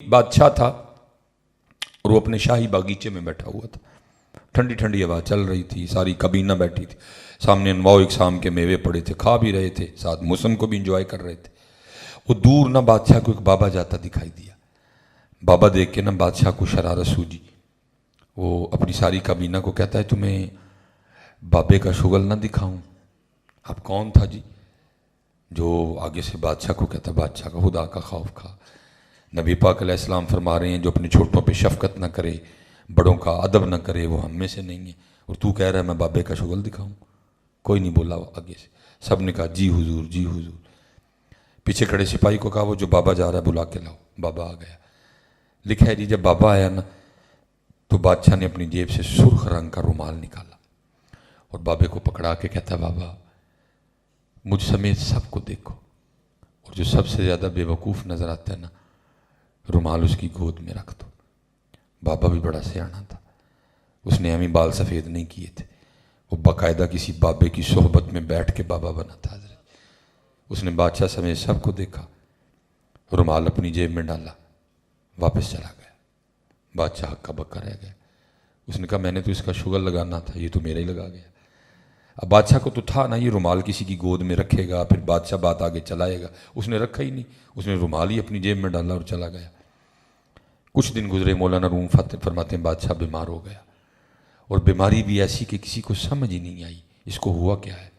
बादशाह था और वो अपने शाही बागीचे में बैठा हुआ था। ठंडी ठंडी हवा चल रही थी, सारी कबीना बैठी थी, सामने अनवाओ इकसाम के मेवे पड़े थे, खा भी रहे थे, साथ मौसम को भी इंजॉय कर रहे थे। वो दूर ना बादशाह को एक बाबा जाता दिखाई दिया। बाबा देख के ना बादशाह को शरारत सूझी। वो अपनी सारी कबीना को कहता है, तुम्हें बाबे का शुगल ना दिखाऊं? अब कौन था जी? जो आगे से बादशाह को कहता, बादशाह का खुदा का खौफ खा। नबी पाक अलैहिस्सलाम फरमा रहे हैं, जो अपने छोटों पे शफकत न करे, बड़ों का अदब न करे, वो हम में से नहीं है। और तू कह रहा है मैं बाबे का शुगल दिखाऊं? कोई नहीं बोला आगे से। सब ने कहा जी हुजूर, जी हुजूर। पीछे खड़े सिपाही को कहा, वो जो बाबा जा रहा है बुला के लाओ। बाबा आ गया। लिखा है जी, जब बाबा आया ना तो बादशाह ने अपनी जेब से सुर्ख रंग का रुमाल निकाला और बाबे को पकड़ा के कहता, बाबा मुझ समेत सबको देखो, और जो सबसे ज़्यादा बेवकूफ़ नज़र आता है ना, रुमाल उसकी गोद में रख दो। बाबा भी बड़ा सियाना था, उसने हमें बाल सफ़ेद नहीं किए थे, वो बाकायदा किसी बाबे की सोहबत में बैठ के बाबा बना था। उसने बादशाह समेत सबको देखा, रुमाल अपनी जेब में डाला, वापस चला गया। बादशाह हक्का बक्का रह गया। उसने कहा, मैंने तो इसका शुगर लगाना था, ये तो मेरा ही लगा गया। अब बादशाह को तो था ना ये रुमाल किसी की गोद में रखेगा, फिर बादशाह बात आगे चलाएगा। उसने रखा ही नहीं, उसने रुमाल ही अपनी जेब में डाला और चला गया। कुछ दिन गुजरे, मौलाना रूम फरमाते हैं बादशाह बीमार हो गया, और बीमारी भी ऐसी कि किसी को समझ ही नहीं आई इसको हुआ क्या है।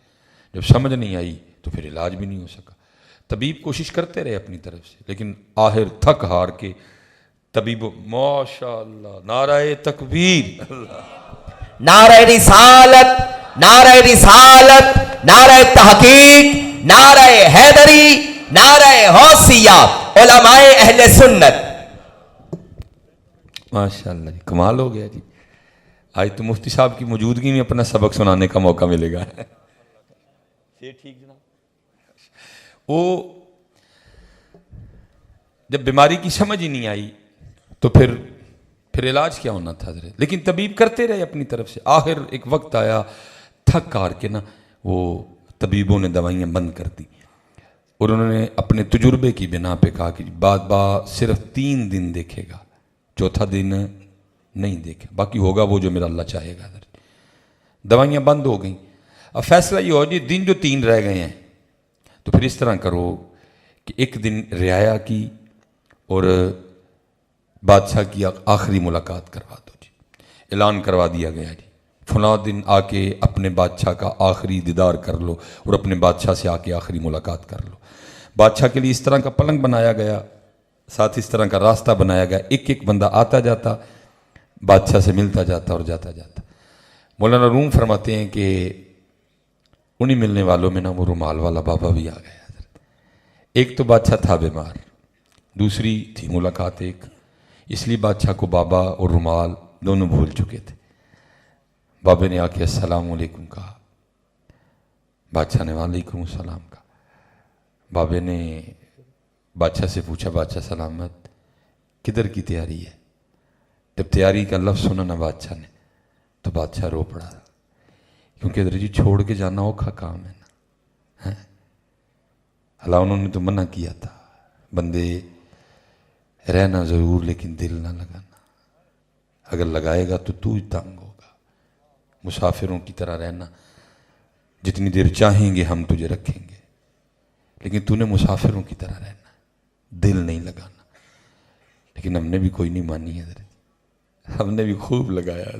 जब समझ नहीं आई तो फिर इलाज भी नहीं हो सका। तबीब कोशिश करते रहे अपनी तरफ से, लेकिन आखिर थक हार के तबीब, माशाअल्लाह, नाराए तकबीर, नाराए रिसालत, नाराए रिसालत, नाराए तहकीक, नाराए हैदरी, नाराए गौसिया, उलमाए अहले सुन्नत। माशाअल्लाह, कमाल हो गया जी। आज तो मुफ्ती साहब की मौजूदगी में अपना सबक सुनाने का मौका मिलेगा। ये ठीक जनाब। वो जब बीमारी की समझ ही नहीं आई तो फिर इलाज क्या होना था। लेकिन तबीब करते रहे अपनी तरफ से। आखिर एक वक्त आया, थक हार के ना वो तबीबों ने दवाइयाँ बंद कर दी, और उन्होंने अपने तजुर्बे की बिना पे कहा कि बात सिर्फ 3 दिन देखेगा, चौथा दिन नहीं देखे, बाकी होगा वो जो मेरा अल्लाह चाहेगा। दवाइयाँ बंद हो गई। अब फैसला ये हो जी, दिन जो 3 रह गए हैं तो फिर इस तरह करो कि एक दिन रियाया की और बादशाह की आखिरी मुलाकात करवा दो जी। ऐलान करवा दिया गया जी, फलां दिन आके अपने बादशाह का आखिरी दीदार कर लो और अपने बादशाह से आके आखिरी मुलाकात कर लो। बादशाह के लिए इस तरह का पलंग बनाया गया, साथ इस तरह का रास्ता बनाया गया। एक एक बंदा आता जाता, बादशाह से मिलता जाता और जाता जाता। मौलाना रूम फरमाते हैं कि उन्हीं मिलने वालों में ना वो रुमाल वाला बाबा भी आ गया। एक तो बादशाह था बीमार, दूसरी थी मुलाकात एक, इसलिए बादशाह को बाबा और रुमाल दोनों भूल चुके थे। बाबे ने आके अस्सलाम वालेकुम कहा, बादशाह ने वालेकुम सलाम कहा। बाबे ने बादशाह से पूछा, बादशाह सलामत, किधर की तैयारी है? जब तैयारी का लफ्ज़ सुना ना बादशाह ने तो बादशाह रो पड़ा, क्योंकि इधर जी छोड़ के जाना औखा काम है ना, है? अल्लाह उन्होंने तो मना किया था, बंदे रहना ज़रूर लेकिन दिल ना लगाना, अगर लगाएगा तो तू ही तंग होगा। मुसाफिरों की तरह रहना, जितनी देर चाहेंगे हम तुझे रखेंगे, लेकिन तूने मुसाफिरों की तरह रहना, दिल नहीं लगाना। लेकिन हमने भी कोई नहीं मानी है, हमने भी खूब लगाया।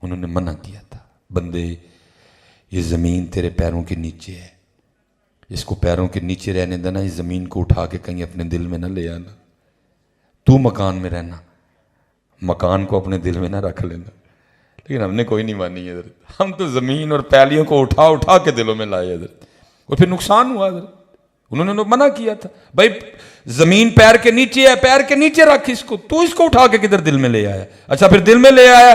उन्होंने मना किया था, बंदे ये ज़मीन तेरे पैरों के नीचे है, इसको पैरों के नीचे रहने देना, इस ज़मीन को उठा के कहीं अपने दिल में ना ले आना। तू मकान में रहना, मकान को अपने दिल में ना रख लेना। लेकिन हमने कोई नहीं मानी है, हम तो ज़मीन और पैलियों को उठा उठा के दिलों में लाए इधर, और फिर नुकसान हुआ। उन्होंने मना किया था, भाई ज़मीन पैर के नीचे है, पैर के नीचे रख इसको, तू इसको उठा के किधर दिल में ले आया? अच्छा फिर दिल में ले आया,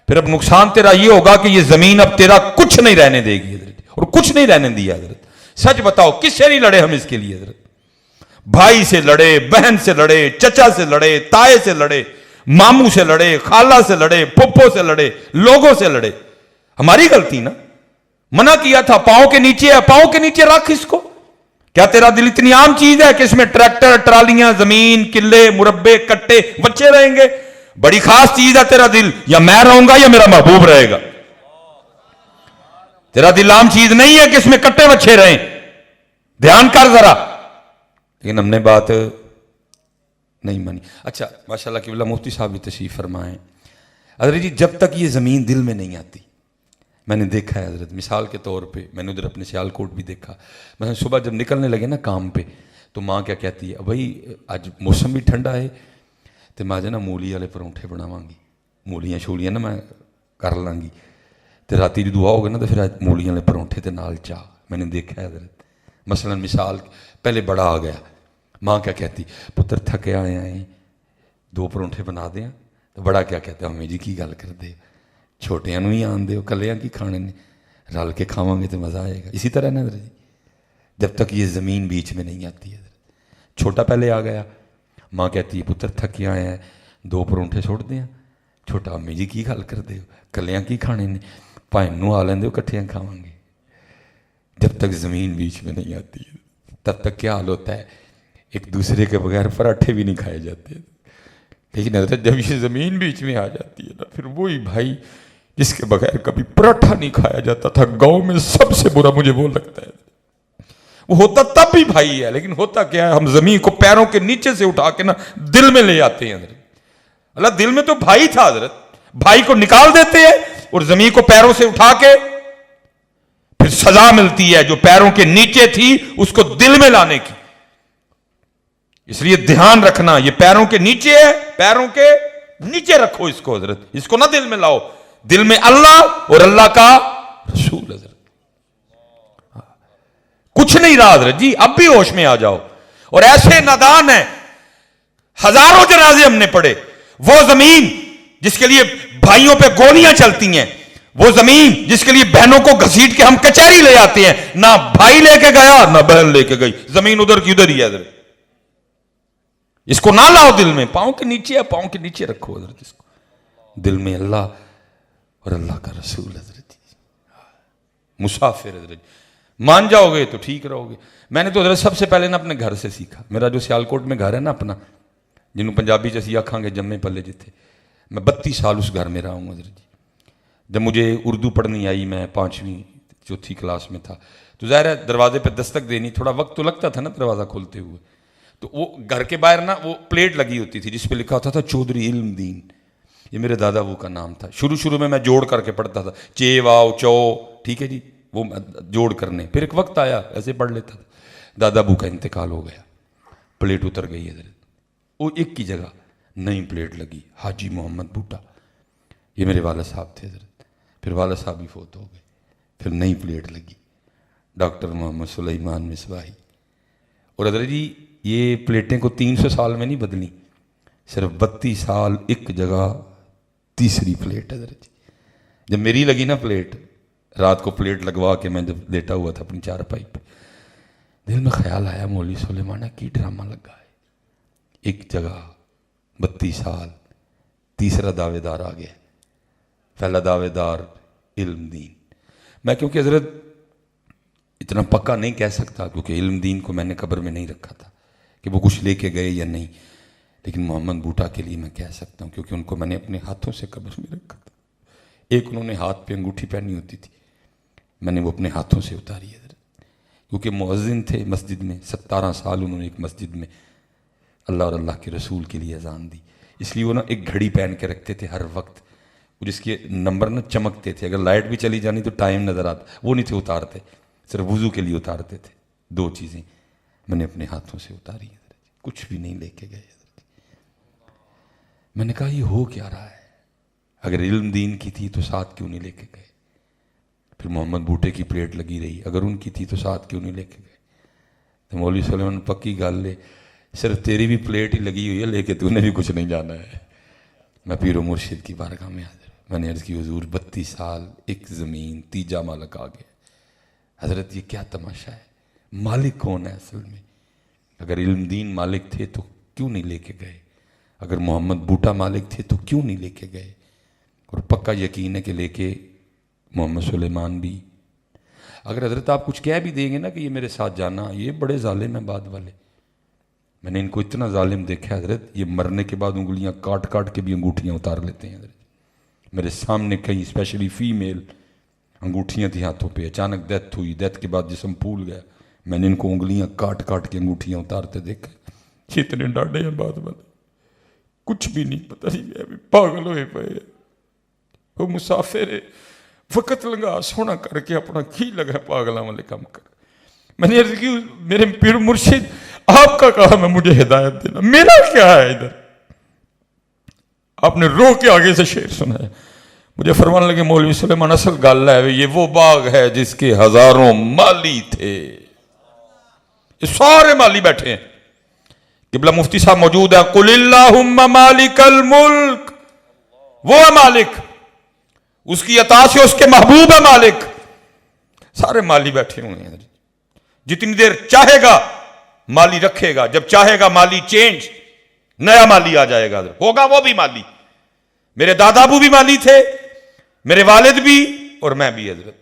फिर अब नुकसान तेरा ये होगा कि ये ज़मीन अब तेरा कुछ नहीं रहने देगी इधर, और कुछ नहीं रहने दिया इधर। सच बताओ किससे नहीं लड़े हम इसके लिए इधर? भाई से लड़े, बहन से लड़े, चचा से लड़े, ताए से लड़े, मामू से लड़े, खाला से लड़े, पप्पो से लड़े, लोगों से लड़े। हमारी गलती ना, मना किया था, पाँव के नीचे है, पाँव के नीचे रख इसको, क्या तेरा दिल इतनी आम चीज है कि इसमें ट्रैक्टर, ट्रालियां, जमीन, किले, मुरब्बे, कट्टे, बच्चे रहेंगे? बड़ी खास चीज है तेरा दिल, या मैं रहूंगा या मेरा महबूब रहेगा। तेरा दिल आम चीज नहीं है कि इसमें कट्टे बच्चे रहें, ध्यान कर जरा। लेकिन हमने बात नहीं मानी। अच्छा, माशाल्लाह किबला मुफ्ती साहब भी तशरीफ फरमाए। हजरत जी, जब तक ये जमीन दिल में नहीं आती, मैंने देखा है हजरत, मिसाल के तौर पे मैंने उधर अपने सियालकोट भी देखा, मैं सुबह जब निकलने लगे ना काम पे, तो माँ क्या कहती है, भाई आज मौसम भी ठंडा है तो मैं आज ना मूली वाले परौंठे बनावांगी, मूलियां शूलियां ना मैं कर लांगी, तो राती की दुआ होगी ना तो फिर आज मूलियां वाले परौंठे ते नाल चाह। मैंने देखा है हजरत, मसलन मिसाल पहले बड़ा आ गया, माँ क्या कहती, पुत्र थके आए आए 2 परौंठे बना दें, तो बड़ा क्या कहता, अम्मी जी की गल करते, छोटियां भी आन दो, कलियां की खाने ने, रल के खावांगे तो मज़ा आएगा। इसी तरह ना जी, जब तक ये ज़मीन बीच में नहीं आती है। छोटा पहले आ गया, माँ कहती है पुत्र थके आए हैं 2 परौंठे सुट दें, छोटा अम्मी जी की गल करते हो, कलियां की खाने ने, भाई नू आ लेंदे कट्ठियां खावांगे। जब तक ज़मीन बीच में नहीं आती है तब तक क्या हाल होता है, एक दूसरे के बगैर पराठे भी नहीं खाए जाते। लेकिन हजरत जब ये ज़मीन बीच में आ जाती है ना, फिर वही भाई जिसके बगैर कभी पराठा नहीं खाया जाता था, गांव में सबसे बुरा मुझे वो लगता है। वो होता तब भी भाई है, लेकिन होता क्या है, हम जमीन को पैरों के नीचे से उठा के ना दिल में ले आते हैं। अल्लाह दिल में तो भाई था हजरत, भाई को निकाल देते हैं और जमीन को पैरों से उठा के फिर सजा मिलती है जो पैरों के नीचे थी उसको दिल में लाने की। इसलिए ध्यान रखना, ये पैरों के नीचे है, पैरों के नीचे रखो इसको हजरत, इसको ना दिल में लाओ। दिल में अल्लाह और अल्लाह का रसूल हजरत, कुछ नहीं रहा हजरत जी, अब भी होश में आ जाओ। और ऐसे नादान है, हजारों जनाजे हमने पढ़े। वो जमीन जिसके लिए भाइयों पे गोलियां चलती हैं, वो जमीन जिसके लिए बहनों को घसीट के हम कचहरी ले आते हैं, ना भाई लेके गया ना बहन लेके गई, जमीन उधर की उधर ही है हजरत। इसको ना लाओ दिल में, पांव के नीचे है, पांव के नीचे रखो हजरत इसको। दिल में अल्लाह और अल्लाह का रसूल हजरत, मुसाफिर हजरत, मान जाओगे तो ठीक रहोगे। मैंने तो हजरत सबसे पहले ना अपने घर से सीखा। मेरा जो सियालकोट में घर है ना अपना, जिन्हों पंजाबी च असी आखांगे जम्मे पले जिथे, मैं 32 साल उस घर में रहा हूँ हजरत जी। जब मुझे उर्दू पढ़नी आई, मैं 5वीं 4थी क्लास में था, तो ज़ाहिर है दरवाजे पर दस्तक देनी, थोड़ा वक्त तो लगता था ना दरवाज़ा खोलते हुए। तो वो घर के बाहर ना वो प्लेट लगी होती थी जिस पे लिखा होता था चौधरी इल्मदीन, ये मेरे दादा वो का नाम था। शुरू शुरू में मैं जोड़ करके पढ़ता था, चे वाओ चौ, ठीक है जी, वो जोड़ करने। फिर एक वक्त आया ऐसे पढ़ लेता था। दादा बू का इंतकाल हो गया, प्लेट उतर गई है, वो एक की जगह नई प्लेट लगी, हाजी मोहम्मद बूटा, ये मेरे वाला साहब थे हजरत। फिर वाला साहब भी फोत हो गए, फिर नई प्लेट लगी, डॉक्टर मोहम्मद सुलेमान मिसबाही। और हजरत जी ये प्लेटें को 300 साल में नहीं बदली, सिर्फ 32 साल एक जगह तीसरी प्लेट हजरत जी। जब मेरी लगी ना प्लेट, रात को प्लेट लगवा के मैं जब लेटा हुआ था अपनी चारपाई पे, दिल में ख्याल आया मौलवी सुलेमान की ड्रामा लगा है, एक जगह 32 साल तीसरा दावेदार आ गया। पहला दावेदार इल्मदीन। मैं क्योंकि हजरत इतना पक्का नहीं कह सकता, क्योंकि इल्मदीन को मैंने कब्र में नहीं रखा था कि वो कुछ लेके गए या नहीं, लेकिन मोहम्मद बूटा के लिए मैं कह सकता हूँ क्योंकि उनको मैंने अपने हाथों से कब्र में रखा था। एक उन्होंने हाथ पे अंगूठी पहनी होती थी, मैंने वो अपने हाथों से उतारी है, क्योंकि मुअज्जिन थे मस्जिद में, 17 साल उन्होंने एक मस्जिद में अल्लाह और अल्लाह के रसूल के लिए अजान दी। इसलिए वो ना एक घड़ी पहन के रखते थे हर वक्त, जिसके नंबर ना चमकते थे, अगर लाइट भी चली जानी तो टाइम नज़र आता, वो नहीं थे उतारते, सिर्फ वुजू के लिए उतारते थे। 2 चीज़ें मैंने अपने हाथों से उतारी है, कुछ भी नहीं लेके गए। मैंने कहा ये हो क्या रहा है, अगर इल्म दीन की थी तो साथ क्यों नहीं लेके गए। फिर मोहम्मद बूटे की प्लेट लगी रही, अगर उनकी थी तो साथ क्यों नहीं लेके गए। तो मौलवी सुलेमान पक्की गल है, सिर्फ तेरी भी प्लेट ही लगी हुई है, लेके तूने भी कुछ नहीं जाना है। मैं पीरो मुर्शिद की बारगाह में हाजिर, मैंने अर्ज़ की हुजूर 32 साल एक ज़मीन, तीजा मालिक आ गया। हज़रत ये क्या तमाशा है, मालिक कौन है असल में। अगर इल्म दीन मालिक थे तो क्यों नहीं लेके गए, अगर मोहम्मद बूटा मालिक थे तो क्यों नहीं लेके गए। और पक्का यकीन है कि लेके मोहम्मद सुलेमान भी, اگر حضرت آپ کچھ کہہ بھی دیں گے نا کہ یہ میرے ساتھ جانا، یہ بڑے ظالم ہیں بعد والے، میں نے ان کو اتنا ظالم دیکھا ہے حضرت، یہ مرنے کے بعد انگلیاں کاٹ کاٹ کے بھی انگوٹھیاں اتار لیتے ہیں حضرت۔ میرے سامنے کئی اسپیشلی فیمیل انگوٹھیاں تھیں ہاتھوں پہ، اچانک ڈیتھ ہوئی، ڈیتھ کے بعد جسم پھول گیا، میں نے ان کو انگلیاں کاٹ کاٹ کے انگوٹھیاں اتارتے دیکھا۔ اتنے ڈاڈے ہیں بعد والے، کچھ بھی نہیں پتہ نہیں، میں بھی پاگل ہوئے پے۔ وہ مسافر وقت لگا سونا کر کے اپنا کی لگا پاگلاں والے کام کر۔ میں نے عرض کی میرے پیر مرشد آپ کا کہا میں مجھے ہدایت دینا، میرا کیا ہے ادھر؟ آپ نے رو کے آگے سے شعر سنایا، مجھے فرمانے لگے مولوی سلیمان اصل گل ہے یہ وہ باغ ہے جس کے ہزاروں مالی تھے، یہ سارے مالی بیٹھے ہیں، قبلہ مفتی صاحب موجود ہیں، قل اللہم مالک الملک، وہ ہے مالک، اس کی عطا سے اس کے محبوب ہے مالک، سارے مالی بیٹھے ہوئے ہیں، جتنی دیر چاہے گا مالی رکھے گا، جب چاہے گا مالی چینج، نیا مالی آ جائے گا، ہوگا وہ بھی مالی۔ میرے دادا ابو بھی مالی تھے، میرے والد بھی اور میں بھی حضرت۔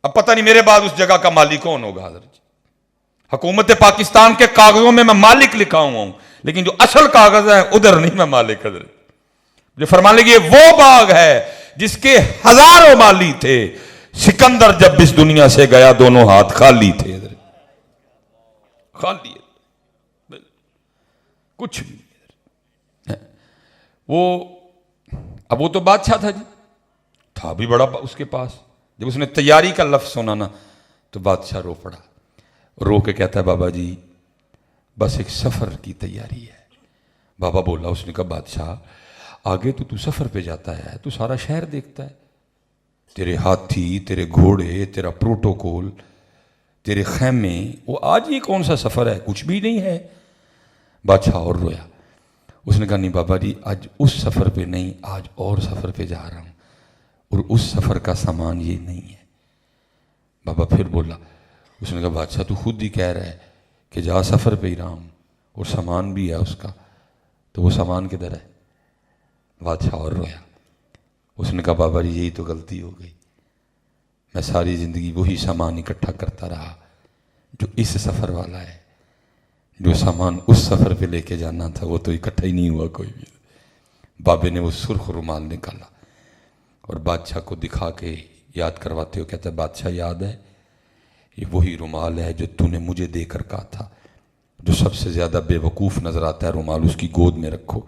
اب پتہ نہیں میرے بعد اس جگہ کا مالی کون ہوگا حضرت۔ حکومت پاکستان کے کاغذوں میں مالک لکھا ہوا ہوں، لیکن جو اصل کاغذ ہیں ادھر نہیں میں مالک حضرت۔ جو فرمانے لگے وہ باغ ہے جس کے ہزاروں مالی تھے، سکندر جب اس دنیا سے گیا دونوں ہاتھ خالی تھے حضرت، خالی ہے، کچھ بھی نہیں۔ اب وہ تو بادشاہ تھا جی، تھا بھی بڑا اس کے پاس، جب اس نے تیاری کا لفظ سنا نا تو بادشاہ رو پڑا، رو کے کہتا ہے بابا جی بس ایک سفر کی تیاری ہے۔ بابا بولا، اس نے کہا بادشاہ آگے تو سفر پہ جاتا ہے، تو سارا شہر دیکھتا ہے، تیرے ہاتھی، تیرے گھوڑے، تیرا پروٹوکول، تیرے خیمے، وہ آج یہ کون سا سفر ہے، کچھ بھی نہیں ہے۔ بادشاہ اور رویا، اس نے کہا نہیں بابا جی آج اس سفر پہ نہیں، آج اور سفر پہ جا رہا ہوں، اور اس سفر کا سامان یہ نہیں ہے۔ بابا پھر بولا، اس نے کہا بادشاہ تو خود ہی کہہ رہا ہے کہ جا سفر پہ ہی رہا ہوں اور سامان بھی ہے اس کا، تو وہ سامان کدھر ہے؟ بادشاہ اور رویا، اس نے کہا بابا جی یہی تو غلطی ہو گئی، میں ساری زندگی وہی سامان اکٹھا کرتا رہا جو اس سفر والا ہے، جو سامان اس سفر پہ لے کے جانا تھا وہ تو اکٹھا ہی نہیں ہوا کوئی بھی۔ بابے نے وہ سرخ رومال نکالا اور بادشاہ کو دکھا کے یاد کرواتے ہو، کہتا ہے بادشاہ یاد ہے یہ وہی رومال ہے جو تو نے مجھے دے کر کہا تھا جو سب سے زیادہ بے وقوف نظر آتا ہے رومال اس کی گود میں رکھو۔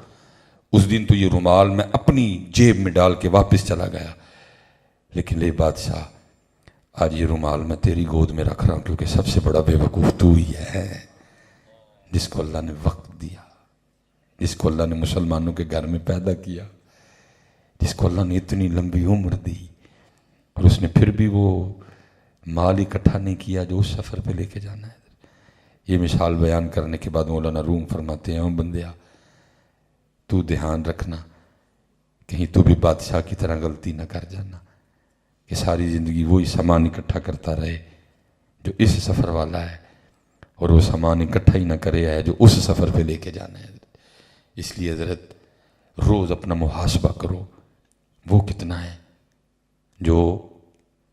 اس دن تو یہ رومال میں اپنی جیب میں ڈال کے واپس چلا گیا، لیکن لے بادشاہ آج یہ رومال میں تیری گود میں رکھ رہا ہوں، کیونکہ سب سے بڑا بے وقوف تو ہی ہے، جس کو اللہ نے وقت دیا، جس کو اللہ نے مسلمانوں کے گھر میں پیدا کیا، جس کو اللہ نے اتنی لمبی عمر دی، اور اس نے پھر بھی وہ مال اکٹھا نہیں کیا جو اس سفر پہ لے کے جانا ہے۔ یہ مثال بیان کرنے کے بعد مولانا روم فرماتے ہیں بندیا تو دھیان رکھنا کہیں تو بھی بادشاہ کی طرح غلطی نہ کر جانا کہ ساری زندگی وہی سامان اکٹھا کرتا رہے جو اس سفر والا ہے، اور وہ سامان اکٹھا ہی نہ کرے ہے جو اس سفر پہ لے کے جانا ہے۔ اس لیے حضرت روز اپنا محاسبہ کرو، وہ کتنا ہے جو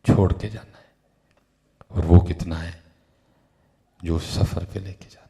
چھوڑ کے جانا ہے اور وہ کتنا ہے جو سفر پہ لے کے جانا ہے۔